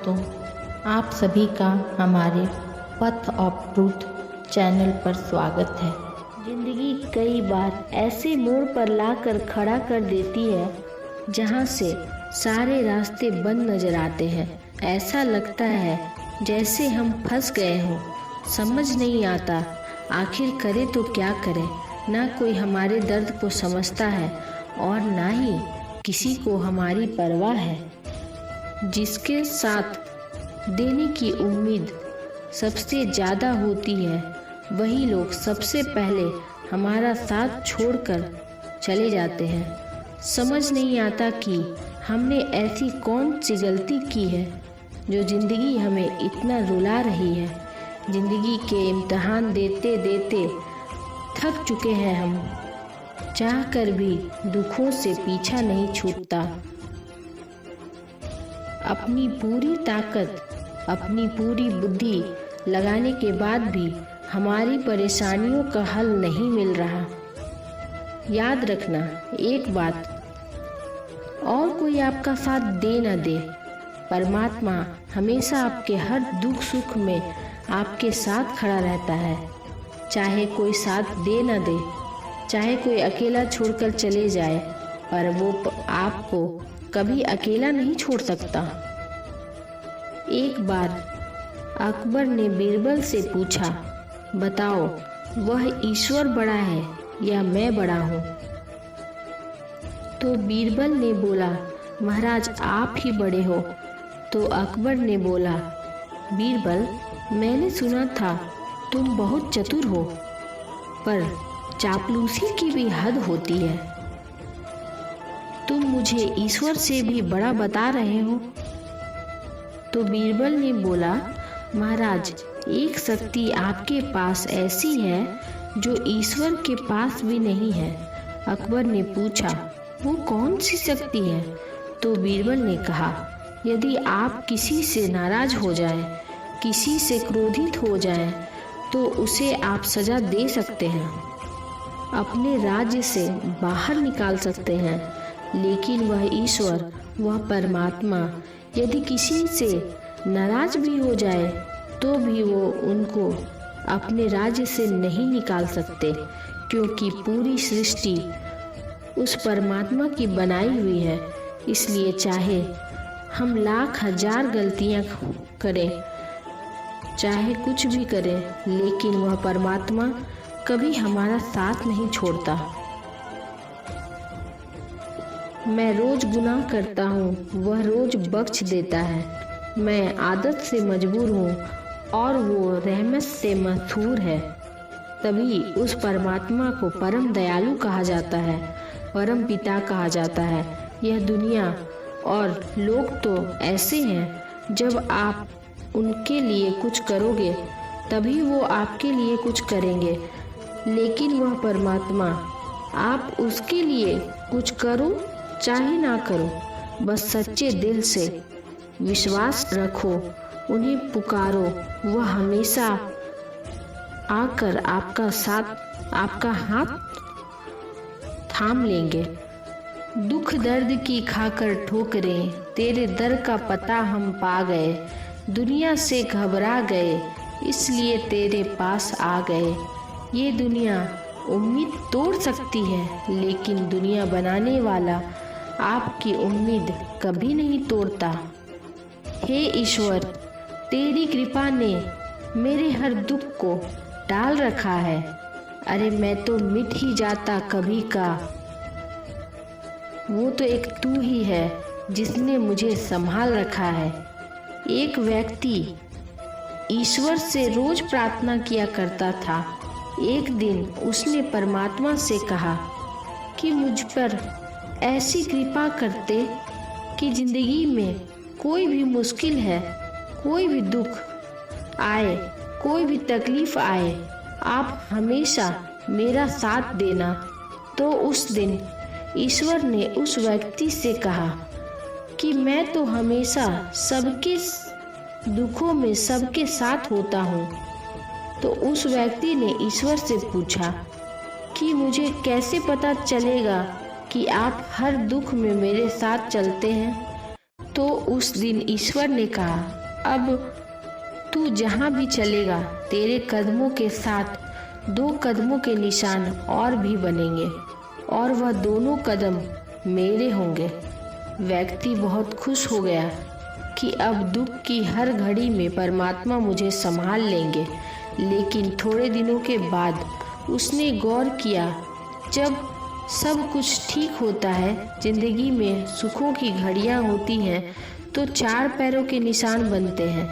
दोस्तों, आप सभी का हमारे पथ ऑफ ट्रूथ चैनल पर स्वागत है। जिंदगी कई बार ऐसे मोड़ पर लाकर खड़ा कर देती है जहां से सारे रास्ते बंद नजर आते हैं। ऐसा लगता है जैसे हम फंस गए हों। समझ नहीं आता आखिर करे तो क्या करें। ना कोई हमारे दर्द को समझता है और ना ही किसी को हमारी परवाह है। जिसके साथ देने की उम्मीद सबसे ज़्यादा होती है वही लोग सबसे पहले हमारा साथ छोड़कर चले जाते हैं। समझ नहीं आता कि हमने ऐसी कौन सी गलती की है जो ज़िंदगी हमें इतना रुला रही है। ज़िंदगी के इम्तिहान देते देते थक चुके हैं हम। चाह कर भी दुखों से पीछा नहीं छूटता। अपनी पूरी ताकत, अपनी पूरी बुद्धि लगाने के बाद भी हमारी परेशानियों का हल नहीं मिल रहा। याद रखना एक बात, और कोई आपका साथ दे न दे, परमात्मा हमेशा आपके हर दुख सुख में आपके साथ खड़ा रहता है। चाहे कोई साथ दे न दे, चाहे कोई अकेला छोड़कर चले जाए, पर वो आपको कभी अकेला नहीं छोड़ सकता। एक बार अकबर ने बीरबल से पूछा, बताओ वह ईश्वर बड़ा है या मैं बड़ा हूँ? तो बीरबल ने बोला, महाराज आप ही बड़े हो। तो अकबर ने बोला, बीरबल मैंने सुना था तुम बहुत चतुर हो, पर चापलूसी की भी हद होती है। तुम मुझे ईश्वर से भी बड़ा बता रहे हो? तो बीरबल ने बोला, महाराज एक शक्ति आपके पास ऐसी है जो ईश्वर के पास भी नहीं है। अकबर ने पूछा, वो कौन सी शक्ति है? तो बीरबल ने कहा, यदि आप किसी से नाराज हो जाएं, किसी से क्रोधित हो जाएं, तो उसे आप सजा दे सकते हैं, अपने राज्य से बाहर निकाल सकते हैं। लेकिन वह ईश्वर, वह परमात्मा यदि किसी से नाराज भी हो जाए तो भी वो उनको अपने राज्य से नहीं निकाल सकते, क्योंकि पूरी सृष्टि उस परमात्मा की बनाई हुई है। इसलिए चाहे हम लाख हजार गलतियां करें, चाहे कुछ भी करें, लेकिन वह परमात्मा कभी हमारा साथ नहीं छोड़ता। मैं रोज गुनाह करता हूँ, वह रोज बख्श देता है। मैं आदत से मजबूर हूँ और वो रहमत से मशहूर है। तभी उस परमात्मा को परम दयालु कहा जाता है, परम पिता कहा जाता है। यह दुनिया और लोग तो ऐसे हैं, जब आप उनके लिए कुछ करोगे तभी वो आपके लिए कुछ करेंगे। लेकिन वह परमात्मा, आप उसके लिए कुछ करो चाहे ना करो, बस सच्चे दिल से विश्वास रखो, उन्हें पुकारो, वह हमेशा आकर आपका साथ, आपका हाथ थाम लेंगे। दुख दर्द की खाकर ठोकरें, तेरे दर का पता हम पा गए। दुनिया से घबरा गए, इसलिए तेरे पास आ गए। ये दुनिया उम्मीद तोड़ सकती है, लेकिन दुनिया बनाने वाला आपकी उम्मीद कभी नहीं तोड़ता। हे ईश्वर, तेरी कृपा ने मेरे हर दुख को टाल रखा है। अरे मैं तो मिट ही जाता कभी का। वो तो एक तू ही है जिसने मुझे संभाल रखा है। एक व्यक्ति ईश्वर से रोज प्रार्थना किया करता था। एक दिन उसने परमात्मा से कहा कि मुझ पर ऐसी कृपा करते कि जिंदगी में कोई भी मुश्किल है, कोई भी दुख आए, कोई भी तकलीफ आए, आप हमेशा मेरा साथ देना। तो उस दिन ईश्वर ने उस व्यक्ति से कहा कि मैं तो हमेशा सबके दुखों में सबके साथ होता हूँ। तो उस व्यक्ति ने ईश्वर से पूछा कि मुझे कैसे पता चलेगा कि आप हर दुख में मेरे साथ चलते हैं? तो उस दिन ईश्वर ने कहा, अब तू जहाँ भी चलेगा तेरे कदमों के साथ 2 कदमों के निशान और भी बनेंगे और वह दोनों कदम मेरे होंगे। व्यक्ति बहुत खुश हो गया कि अब दुख की हर घड़ी में परमात्मा मुझे संभाल लेंगे। लेकिन थोड़े दिनों के बाद उसने गौर किया, जब सब कुछ ठीक होता है, जिंदगी में सुखों की घड़ियां होती हैं, तो 4 पैरों के निशान बनते हैं।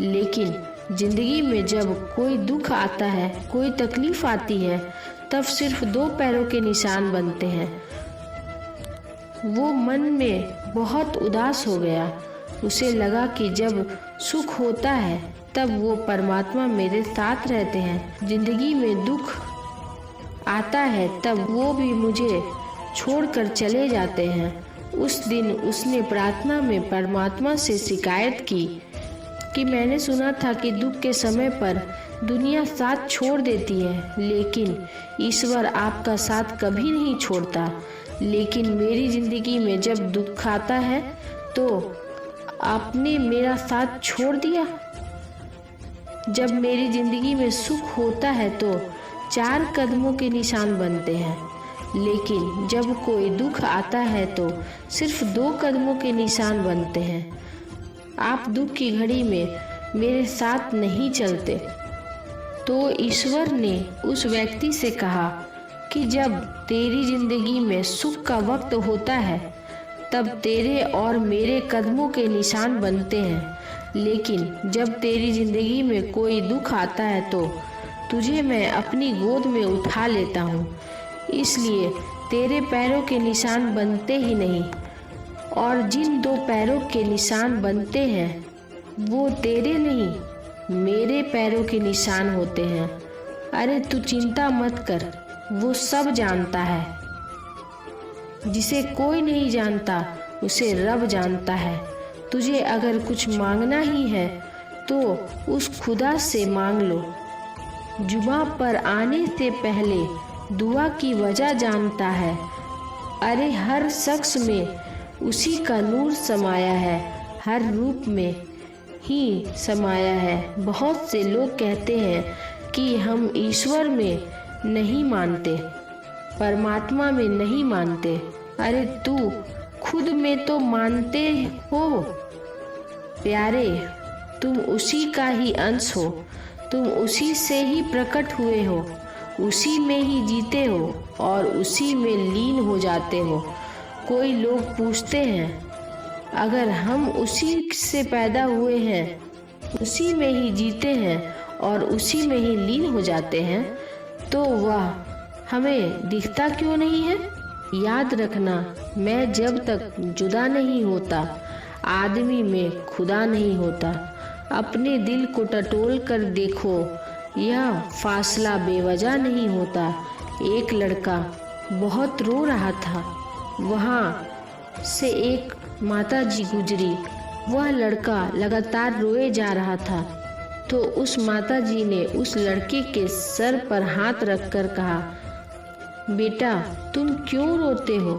लेकिन जिंदगी में जब कोई दुख आता है, कोई तकलीफ आती है, तब सिर्फ 2 पैरों के निशान बनते हैं। वो मन में बहुत उदास हो गया। उसे लगा कि जब सुख होता है तब वो परमात्मा मेरे साथ रहते हैं, जिंदगी में दुख आता है तब वो भी मुझे छोड़कर चले जाते हैं। उस दिन उसने प्रार्थना में परमात्मा से शिकायत की कि मैंने सुना था कि दुख के समय पर दुनिया साथ छोड़ देती है, लेकिन ईश्वर आपका साथ कभी नहीं छोड़ता। लेकिन मेरी जिंदगी में जब दुख आता है तो आपने मेरा साथ छोड़ दिया। जब मेरी जिंदगी में सुख होता है तो 4 कदमों के निशान बनते हैं, लेकिन जब कोई दुख आता है तो सिर्फ 2 कदमों के निशान बनते हैं। आप दुख की घड़ी में मेरे साथ नहीं चलते। तो ईश्वर ने उस व्यक्ति से कहा कि जब तेरी जिंदगी में सुख का वक्त होता है तब तेरे और मेरे कदमों के निशान बनते हैं, लेकिन जब तेरी जिंदगी में कोई दुख आता है तो तुझे मैं अपनी गोद में उठा लेता हूँ। इसलिए तेरे पैरों के निशान बनते ही नहीं, और जिन 2 पैरों के निशान बनते हैं वो तेरे नहीं, मेरे पैरों के निशान होते हैं। अरे तू चिंता मत कर, वो सब जानता है। जिसे कोई नहीं जानता उसे रब जानता है। तुझे अगर कुछ मांगना ही है तो उस खुदा से मांग लो। जुबां पर आने से पहले दुआ की वजह जानता है। अरे हर शख्स में उसी का नूर समाया है, हर रूप में ही समाया है। बहुत से लोग कहते हैं कि हम ईश्वर में नहीं मानते, परमात्मा में नहीं मानते। अरे तू खुद में तो मानते हो प्यारे, तुम उसी का ही अंश हो, तुम उसी से ही प्रकट हुए हो, उसी में ही जीते हो और उसी में लीन हो जाते हो। कोई लोग पूछते हैं, अगर हम उसी से पैदा हुए हैं, उसी में ही जीते हैं और उसी में ही लीन हो जाते हैं, तो वह हमें दिखता क्यों नहीं है? याद रखना, मैं जब तक जुदा नहीं होता, आदमी में खुदा नहीं होता। अपने दिल को टटोल कर देखो, यह फासला बेवजह नहीं होता। एक लड़का बहुत रो रहा था, वहाँ से एक माताजी गुजरी। वह लड़का लगातार रोए जा रहा था, तो उस माताजी ने उस लड़के के सर पर हाथ रखकर कहा, बेटा तुम क्यों रोते हो?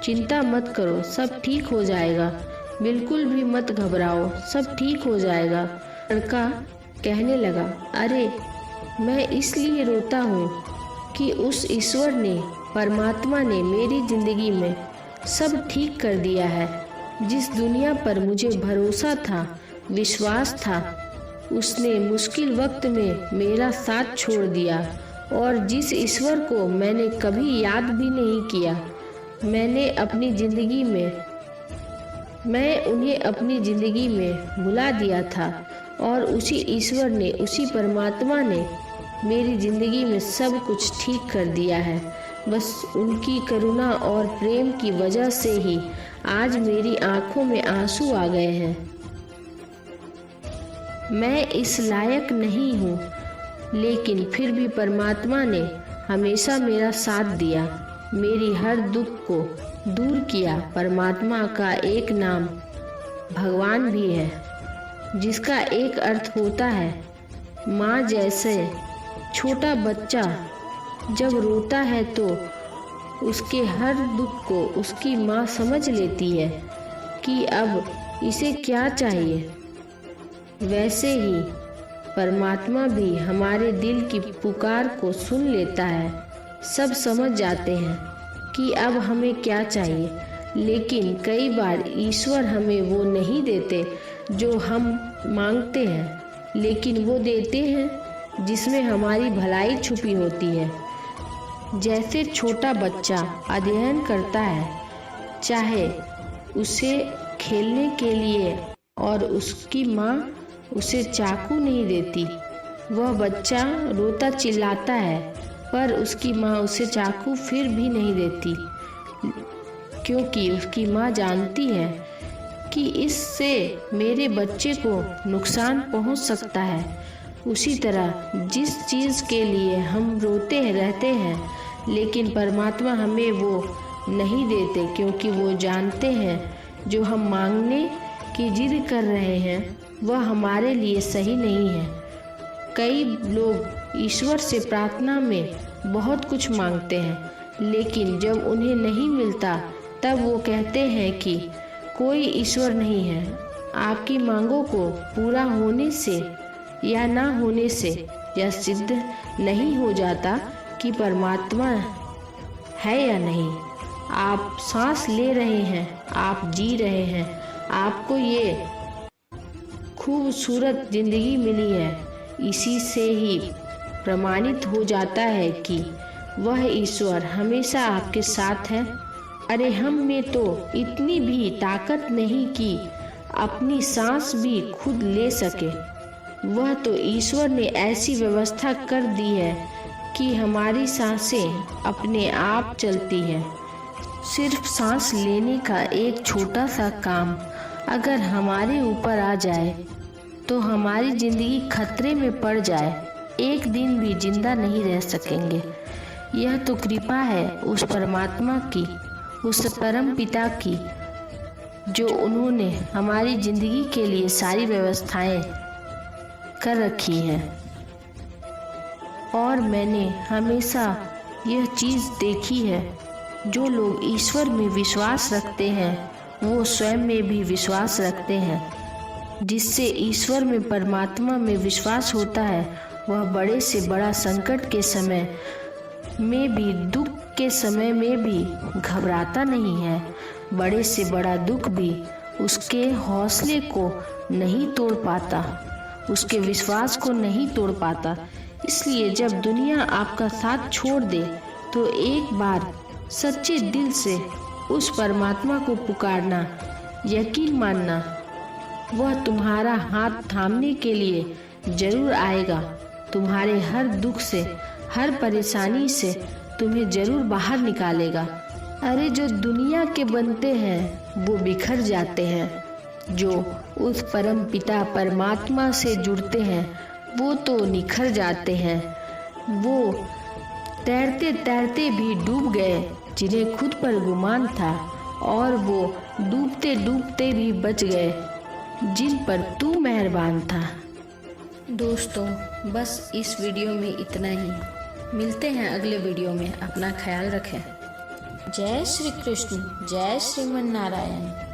चिंता मत करो, सब ठीक हो जाएगा। बिल्कुल भी मत घबराओ, सब ठीक हो जाएगा। लड़का कहने लगा, अरे मैं इसलिए रोता हूँ कि उस ईश्वर ने, परमात्मा ने मेरी जिंदगी में सब ठीक कर दिया है। जिस दुनिया पर मुझे भरोसा था, विश्वास था, उसने मुश्किल वक्त में मेरा साथ छोड़ दिया। और जिस ईश्वर को मैंने कभी याद भी नहीं किया, मैं उन्हें अपनी जिंदगी में बुला दिया था, और उसी ईश्वर ने, उसी परमात्मा ने मेरी जिंदगी में सब कुछ ठीक कर दिया है। बस उनकी करुणा और प्रेम की वजह से ही आज मेरी आंखों में आंसू आ गए हैं। मैं इस लायक नहीं हूँ, लेकिन फिर भी परमात्मा ने हमेशा मेरा साथ दिया, मेरी हर दुख को दूर किया। परमात्मा का एक नाम भगवान भी है, जिसका एक अर्थ होता है माँ। जैसे छोटा बच्चा जब रोता है तो उसके हर दुख को उसकी माँ समझ लेती है, कि अब इसे क्या चाहिए। वैसे ही परमात्मा भी हमारे दिल की पुकार को सुन लेता है। सब समझ जाते हैं कि अब हमें क्या चाहिए, लेकिन कई बार ईश्वर हमें वो नहीं देते जो हम मांगते हैं, लेकिन वो देते हैं जिसमें हमारी भलाई छुपी होती है। जैसे छोटा बच्चा अध्ययन करता है, चाहे उसे खेलने के लिए, और उसकी माँ उसे चाकू नहीं देती। वह बच्चा रोता चिल्लाता है, पर उसकी माँ उसे चाकू फिर भी नहीं देती, क्योंकि उसकी माँ जानती है कि इससे मेरे बच्चे को नुकसान पहुंच सकता है। उसी तरह जिस चीज़ के लिए हम रोते रहते हैं, लेकिन परमात्मा हमें वो नहीं देते, क्योंकि वो जानते हैं जो हम मांगने की जिद कर रहे हैं वह हमारे लिए सही नहीं है। कई लोग ईश्वर से प्रार्थना में बहुत कुछ मांगते हैं, लेकिन जब उन्हें नहीं मिलता तब वो कहते हैं कि कोई ईश्वर नहीं है। आपकी मांगों को पूरा होने से या ना होने से यह सिद्ध नहीं हो जाता कि परमात्मा है या नहीं। आप सांस ले रहे हैं, आप जी रहे हैं, आपको ये खूबसूरत जिंदगी मिली है। इसी से ही प्रमाणित हो जाता है कि वह ईश्वर हमेशा आपके साथ है। अरे हम में तो इतनी भी ताकत नहीं कि अपनी सांस भी खुद ले सके। वह तो ईश्वर ने ऐसी व्यवस्था कर दी है कि हमारी सांसें अपने आप चलती हैं। सिर्फ सांस लेने का एक छोटा सा काम अगर हमारे ऊपर आ जाए तो हमारी जिंदगी खतरे में पड़ जाए, एक दिन भी जिंदा नहीं रह सकेंगे। यह तो कृपा है उस परमात्मा की, उस परम पिता की, जो उन्होंने हमारी जिंदगी के लिए सारी व्यवस्थाएं कर रखी हैं। और मैंने हमेशा यह चीज़ देखी है, जो लोग ईश्वर में विश्वास रखते हैं वो स्वयं में भी विश्वास रखते हैं। जिससे ईश्वर में, परमात्मा में विश्वास होता है, वह बड़े से बड़ा संकट के समय में भी, दुख के समय में भी घबराता नहीं है। बड़े से बड़ा दुख भी उसके हौसले को नहीं तोड़ पाता, उसके विश्वास को नहीं तोड़ पाता। इसलिए जब दुनिया आपका साथ छोड़ दे तो एक बार सच्चे दिल से उस परमात्मा को पुकारना, यकीन मानना, वह तुम्हारा हाथ थामने के लिए जरूर आएगा। तुम्हारे हर दुख से, हर परेशानी से तुम्हें जरूर बाहर निकालेगा। अरे जो दुनिया के बनते हैं वो बिखर जाते हैं, जो उस परम पिता परमात्मा से जुड़ते हैं वो तो निखर जाते हैं। वो तैरते तैरते भी डूब गए जिन्हें खुद पर गुमान था, और वो डूबते डूबते भी बच गए जिन पर तू मेहरबान था। दोस्तों, बस इस वीडियो में इतना ही। मिलते हैं अगले वीडियो में। अपना ख्याल रखें। जय श्री कृष्ण, जय श्रीमन नारायण।